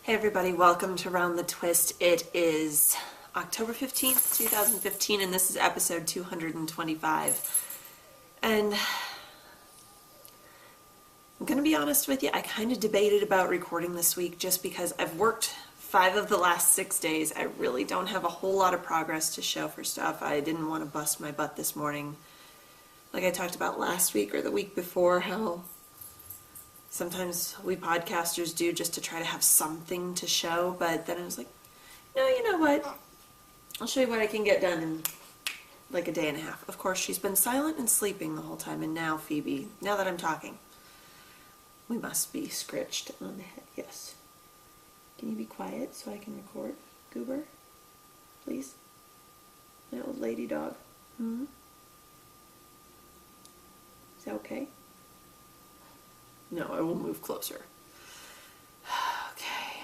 Hey everybody, welcome to Round the Twist. It is October 15th, 2015, and this is episode 225. And I'm going to be honest with you, I kind of debated about recording this week just because I've worked 5 of the last 6 days. I really don't have a whole lot of progress to show for stuff. I didn't want to bust my butt this morning. Like I talked about last week or the week before, how sometimes we podcasters do just to try to have something to show, but then I was like, no, you know what? I'll show you what I can get done in like a day and a half. Of course, she's been silent and sleeping the whole time, and now Phoebe, now that I'm talking, we must be scritched on the head. Yes. Can you be quiet so I can record, Goober? Please? My old lady dog. Hmm? Is that okay? No, I will move closer. Okay.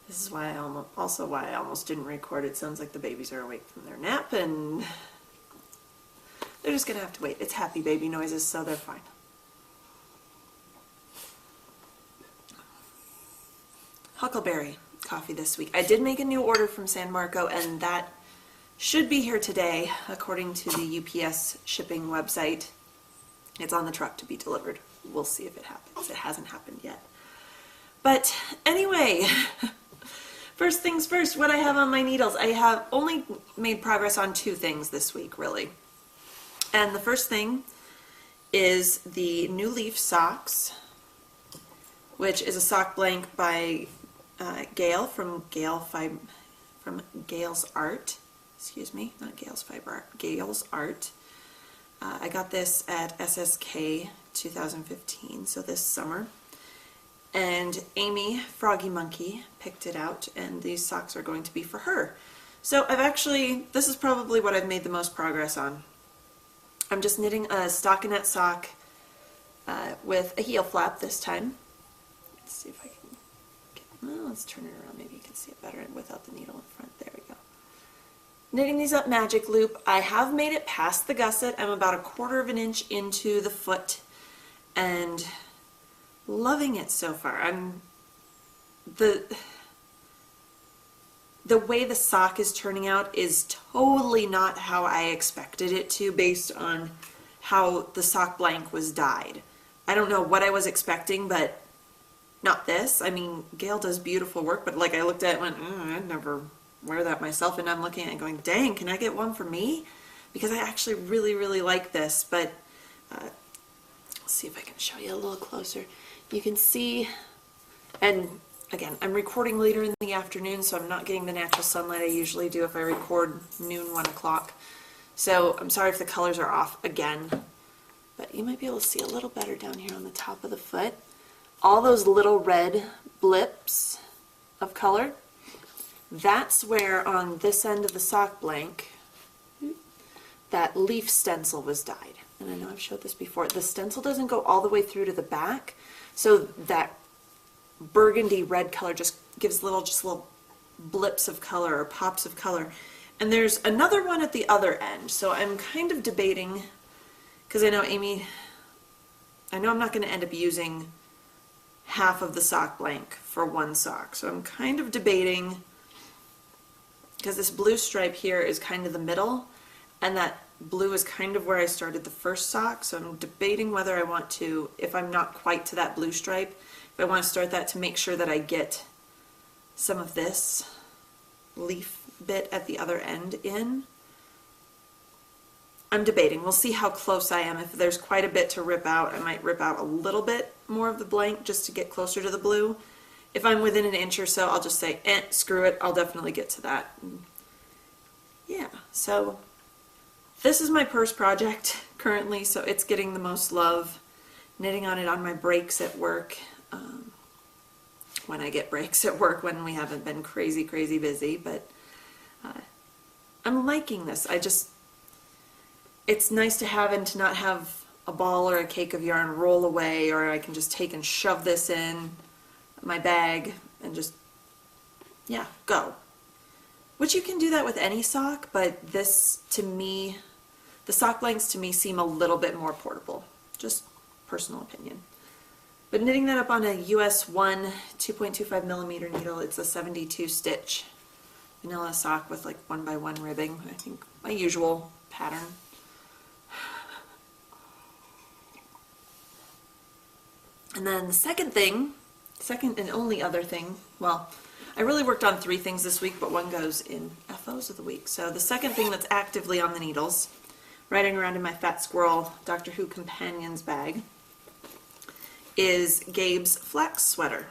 This is why I almost didn't record. It sounds like the babies are awake from their nap, and they're just gonna have to wait. It's happy baby noises, so they're fine. Huckleberry coffee this week. I did make a new order from San Marco, and that should be here today, according to the UPS shipping website. It's on the truck to be delivered. We'll see if it happens. It hasn't happened yet. But anyway, first things first, what I have on my needles. I have only made progress on 2 things this week, really. And the first thing is the New Leaf socks, which is a sock blank by Gail from Gail's Art. Excuse me, not Gail's Fiber Art, Gail's Art. I got this at SSK 2015, so this summer. And Amy, Froggy Monkey, picked it out, and these socks are going to be for her. So this is probably what I've made the most progress on. I'm just knitting a stockinette sock with a heel flap this time. Let's see if I can well, let's turn it around, maybe you can see it better without the needle in front. There we go. Knitting these up magic loop. I have made it past the gusset. I'm about 1/4 of an inch into the foot and loving it so far. The way the sock is turning out is totally not how I expected it to, based on how the sock blank was dyed. I don't know what I was expecting, but not this. I mean, Gail does beautiful work, but like I looked at it and went, I'd never wear that myself, and I'm looking at it going, dang, can I get one for me? Because I actually really like this. But let's see if I can show you a little closer. You can see, and again, I'm recording later in the afternoon, so I'm not getting the natural sunlight I usually do if I record noon, 1 o'clock. So I'm sorry if the colors are off again, but you might be able to see a little better down here on the top of the foot. All those little red blips of color, that's where on this end of the sock blank that leaf stencil was dyed. And I know I've showed this before. The stencil doesn't go all the way through to the back, so that burgundy red color just gives little blips of color or pops of color. And there's another one at the other end, so I'm kind of debating, because I know I'm not going to end up using half of the sock blank for one sock, so I'm kind of debating, because this blue stripe here is kind of the middle, and that blue is kind of where I started the first sock, so I'm debating whether I want to, if I'm not quite to that blue stripe, if I want to start that to make sure that I get some of this leaf bit at the other end in. I'm debating. We'll see how close I am. If there's quite a bit to rip out, I might rip out a little bit more of the blank just to get closer to the blue. If I'm within an inch or so, I'll just say, screw it, I'll definitely get to that. Yeah, so this is my purse project currently, so it's getting the most love. Knitting on it on my breaks at work, when I get breaks at work, when we haven't been crazy busy, but I'm liking this. It's nice to have and to not have a ball or a cake of yarn roll away, or I can just take and shove this in my bag and just, yeah, go. Which you can do that with any sock, but this, to me, the sock blanks to me seem a little bit more portable. Just personal opinion. But knitting that up on a US 1 2.25 millimeter needle, it's a 72 stitch vanilla sock with like 1x1 ribbing. I think my usual pattern. And then the second and only other thing, well, I really worked on 3 things this week, but one goes in FOs of the week. So the second thing that's actively on the needles, riding around in my Fat Squirrel Doctor Who Companions bag, is Gabe's flax sweater.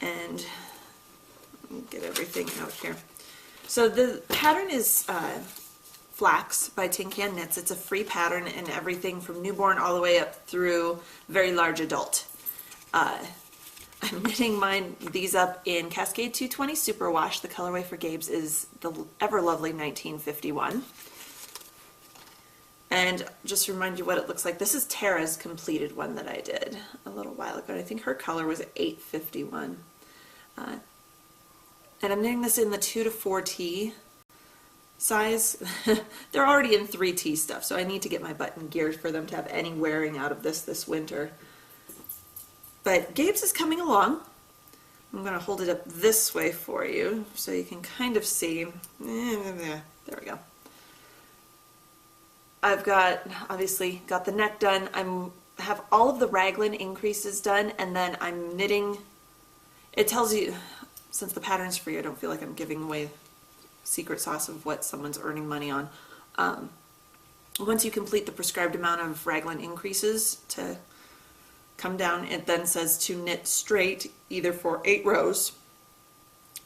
And let me get everything out here. So the pattern is Flax by Tin Can Knits. It's a free pattern and everything from newborn all the way up through very large adult. I'm knitting these up in Cascade 220 Superwash. The colorway for Gabe's is the ever lovely 1951. And just to remind you what it looks like, this is Tara's completed one that I did a little while ago. I think her color was 851. And I'm knitting this in the 2 to 4T size. They're already in 3T stuff, so I need to get my button geared for them to have any wearing out of this winter. But Gabe's is coming along. I'm going to hold it up this way for you so you can kind of see. There we go. I've obviously got the neck done. I have all of the raglan increases done, and then I'm knitting. It tells you, since the pattern's free, I don't feel like I'm giving away secret sauce of what someone's earning money on. Once you complete the prescribed amount of raglan increases to come down, it then says to knit straight either for 8 rows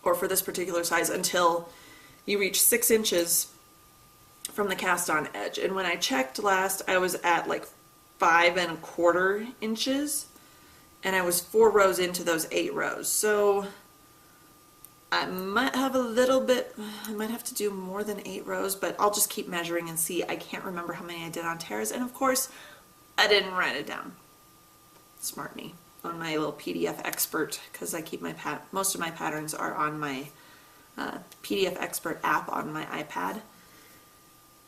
or for this particular size until you reach 6 inches from the cast on edge. And when I checked last, I was at like 5 1/4 inches, and I was 4 rows into those 8 rows. So I might have I might have to do more than 8 rows, but I'll just keep measuring and see. I can't remember how many I did on Tara's, and of course I didn't write it down. Smart me, on my little PDF expert, because I keep most of my patterns are on my PDF expert app on my iPad.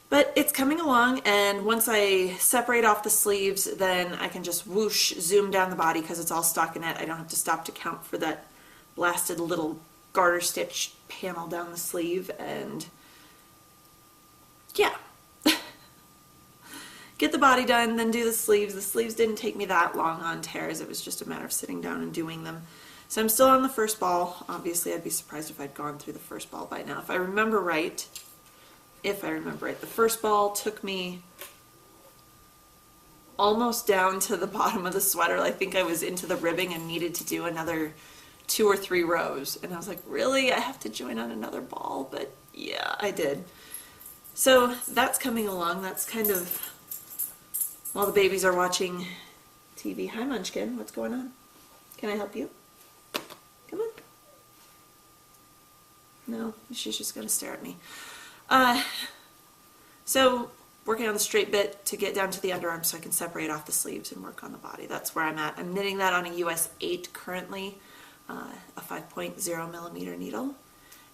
But it's coming along, and once I separate off the sleeves, then I can just whoosh, zoom down the body because it's all stockinette. I don't have to stop to count for that blasted little garter stitch panel down the sleeve, and yeah. Get the body done, then do the sleeves. The sleeves didn't take me that long on Tara's. It was just a matter of sitting down and doing them. So I'm still on the first ball. Obviously, I'd be surprised if I'd gone through the first ball by now. If I remember right, the first ball took me almost down to the bottom of the sweater. I think I was into the ribbing and needed to do another 2 or 3 rows. And I was like, really? I have to join on another ball? But yeah, I did. So that's coming along. That's kind of while the babies are watching TV. Hi, Munchkin. What's going on? Can I help you? Come on. No, she's just going to stare at me. So working on the straight bit to get down to the underarm so I can separate off the sleeves and work on the body. That's where I'm at. I'm knitting that on a US 8 currently, a 5.0 millimeter needle.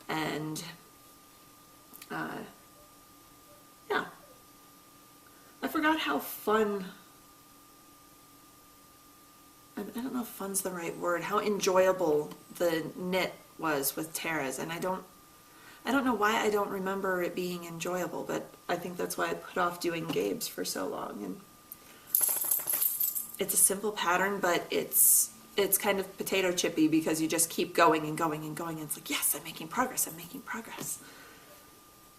And yeah. I forgot how fun, I don't know if fun's the right word, how enjoyable the knit was with Tara's, and I don't know why I don't remember it being enjoyable, but I think that's why I put off doing Gabe's for so long. And it's a simple pattern, but it's kind of potato chippy because you just keep going and going and going, and it's like, yes, I'm making progress, I'm making progress.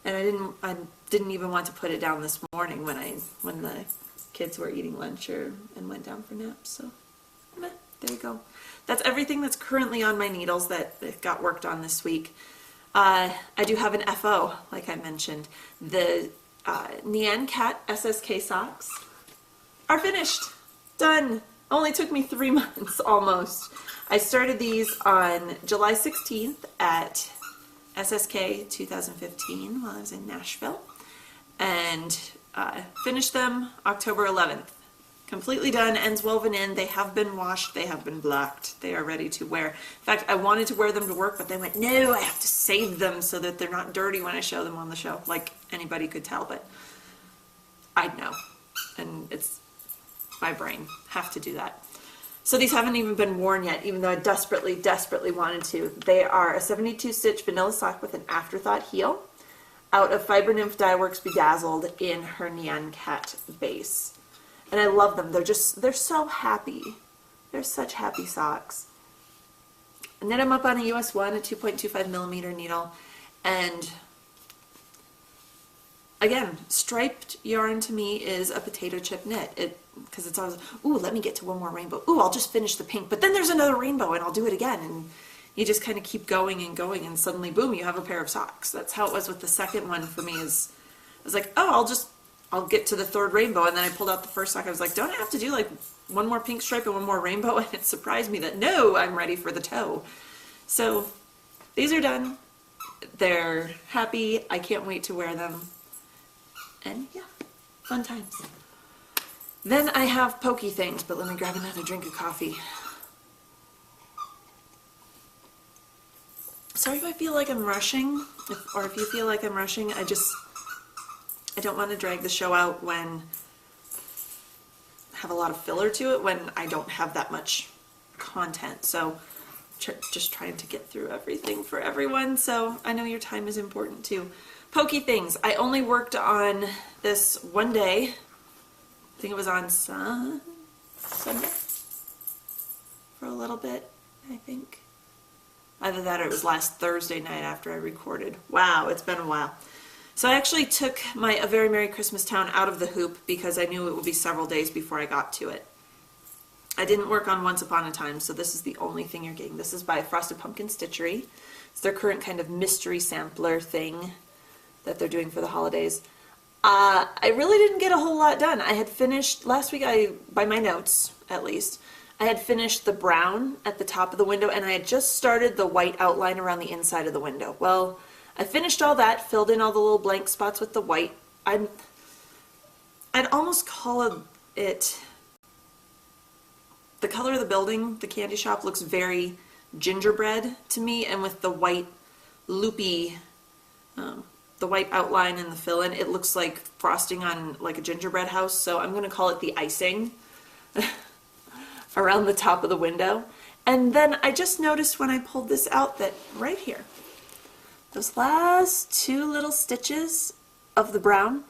And I didn't even want to put it down this morning when the kids were eating lunch and went down for naps. So there you go. That's everything that's currently on my needles that got worked on this week. I do have an FO, like I mentioned. The Nyan Cat SSK socks are finished. Done. Only took me 3 months almost. I started these on July 16th at SSK 2015 while I was in Nashville, and finished them October 11th. Completely done, ends woven in. They have been washed, they have been blacked, they are ready to wear. In fact, I wanted to wear them to work, but they went, no, I have to save them so that they're not dirty when I show them on the show. Like anybody could tell, but I'd know, and it's my brain, have to do that. So these haven't even been worn yet, even though I desperately, desperately wanted to. They are a 72 stitch vanilla sock with an afterthought heel out of Fiber Nymph Dye Works Bedazzled in her Nyan Cat base. And I love them. They're so happy. They're such happy socks. I knit them up on a US 1, a 2.25 millimeter needle, and again, striped yarn to me is a potato chip knit. Because it's always, ooh, let me get to one more rainbow. Ooh, I'll just finish the pink, but then there's another rainbow and I'll do it again. And you just kind of keep going and going, and suddenly, boom, you have a pair of socks. That's how it was with the second one for me. I was like, oh, I'll get to the third rainbow, and then I pulled out the first sock. I was like, don't I have to do like one more pink stripe and one more rainbow? And it surprised me that no, I'm ready for the toe. So these are done. They're happy. I can't wait to wear them. And yeah, fun times. Then I have pokey things, but let me grab another drink of coffee. Sorry if I feel like I'm rushing, or if you feel like I'm rushing. I don't want to drag the show out when I have a lot of filler to it, when I don't have that much content. So just trying to get through everything for everyone. So I know your time is important too. Pokey things. I only worked on this one day. I think it was on Sunday for a little bit, I think. Either that or it was last Thursday night after I recorded. Wow, it's been a while. So I actually took my A Very Merry Christmas Town out of the hoop because I knew it would be several days before I got to it. I didn't work on Once Upon a Time, so this is the only thing you're getting. This is by Frosted Pumpkin Stitchery. It's their current kind of mystery sampler thing that they're doing for the holidays. I really didn't get a whole lot done. I had finished, last week, by my notes at least, I had finished the brown at the top of the window, and I had just started the white outline around the inside of the window. Well, I finished all that, filled in all the little blank spots with the white. I'd almost call it, the color of the building, the candy shop, looks very gingerbread to me, and with the white loopy, the white outline and the fill-in, it looks like frosting on like a gingerbread house, so I'm going to call it the icing around the top of the window. And then I just noticed when I pulled this out that right here, those last two little stitches of the brown,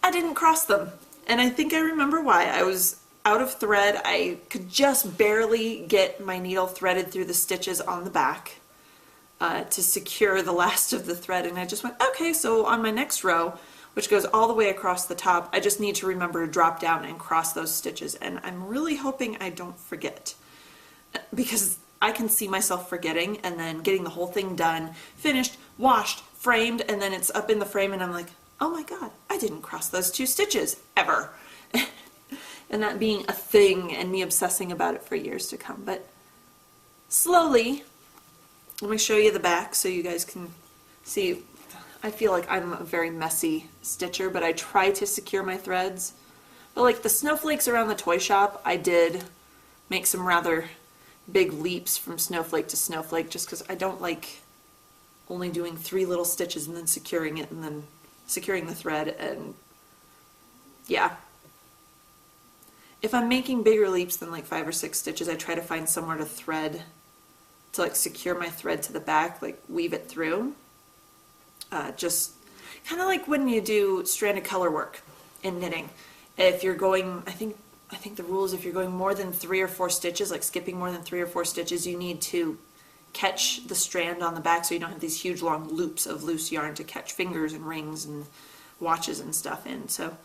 I didn't cross them. And I think I remember why. I was out of thread. I could just barely get my needle threaded through the stitches on the back to secure the last of the thread. And I just went, okay, so on my next row, which goes all the way across the top, I just need to remember to drop down and cross those stitches. And I'm really hoping I don't forget, because I can see myself forgetting and then getting the whole thing done, finished, washed, framed, and then it's up in the frame and I'm like, oh my God, I didn't cross those two stitches ever. And that being a thing and me obsessing about it for years to come. But slowly, let me show you the back so you guys can see. I feel like I'm a very messy stitcher, but I try to secure my threads. But like the snowflakes around the toy shop, I did make some rather big leaps from snowflake to snowflake, just because I don't like only doing 3 little stitches and then securing it and then securing the thread. And yeah, if I'm making bigger leaps than like 5 or 6 stitches, I try to find somewhere to thread, to like secure my thread to the back, like weave it through. Just kind of like when you do stranded color work in knitting. If you're going, I think the rule is if you're going more than 3 or 4 stitches, like skipping more than 3 or 4 stitches, you need to catch the strand on the back so you don't have these huge long loops of loose yarn to catch fingers and rings and watches and stuff in. So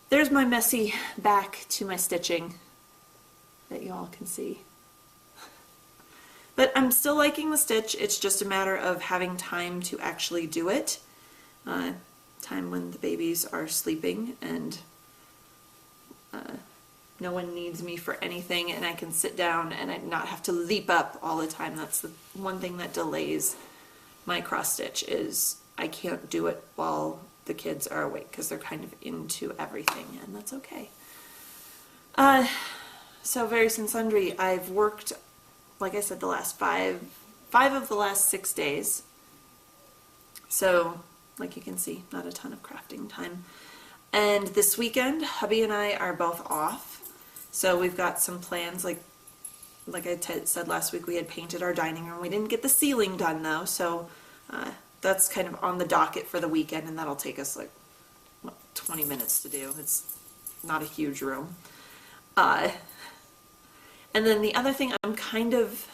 there's my messy back to my stitching that you all can see. But I'm still liking the stitch. It's just a matter of having time to actually do it. Time when the babies are sleeping and no one needs me for anything, and I can sit down and I not have to leap up all the time. That's the one thing that delays my cross stitch, is I can't do it while the kids are awake because they're kind of into everything, and that's okay. So various and sundry. I've worked, like I said, the last five of the last 6 days. So, like you can see, not a ton of crafting time. And this weekend, hubby and I are both off. So we've got some plans, like I said last week, we had painted our dining room. We didn't get the ceiling done though, so that's kind of on the docket for the weekend, and that'll take us like 20 minutes to do. It's not a huge room. And then the other thing I'm kind of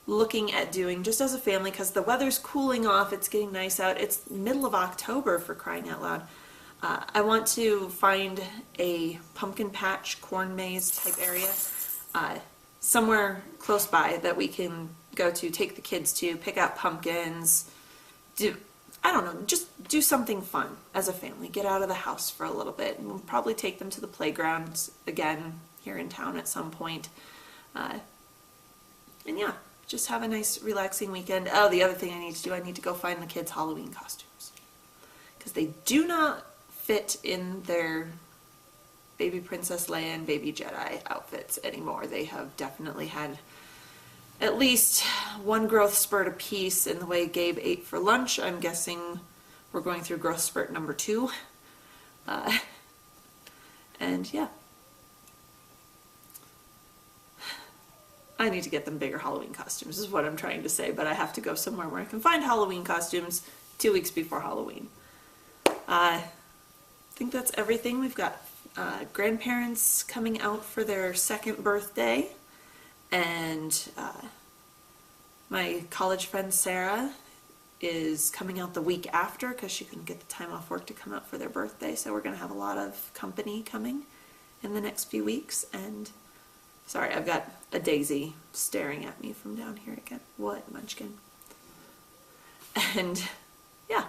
looking at doing just as a family, because the weather's cooling off, it's getting nice out, it's middle of October for crying out loud. I want to find a pumpkin patch, corn maze type area somewhere close by that we can go to, take the kids to, pick out pumpkins, I don't know, just do something fun as a family. Get out of the house for a little bit. And we'll probably take them to the playground again here in town at some point. And yeah, just have a nice relaxing weekend. Oh, the other thing I need to do, I need to go find the kids' Halloween costumes. Because they do not fit in their Baby Princess Leia and Baby Jedi outfits anymore. They have definitely had at least one growth spurt apiece in the way Gabe ate for lunch. I'm guessing we're going through growth spurt number 2. And yeah. I need to get them bigger Halloween costumes, is what I'm trying to say, but I have to go somewhere where I can find Halloween costumes 2 weeks before Halloween. I think that's everything. We've got grandparents coming out for their 2nd birthday, and my college friend Sarah is coming out the week after because she couldn't get the time off work to come out for their birthday, so we're going to have a lot of company coming in the next few weeks. And sorry, I've got a daisy staring at me from down here again. What, Munchkin? And yeah,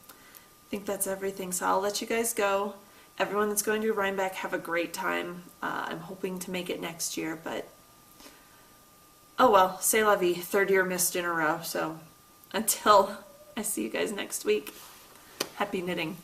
I think that's everything, so I'll let you guys go. Everyone that's going to Rhinebeck, have a great time. I'm hoping to make it next year, but oh well, c'est la vie. 3rd year missed in a row, so until I see you guys next week, happy knitting.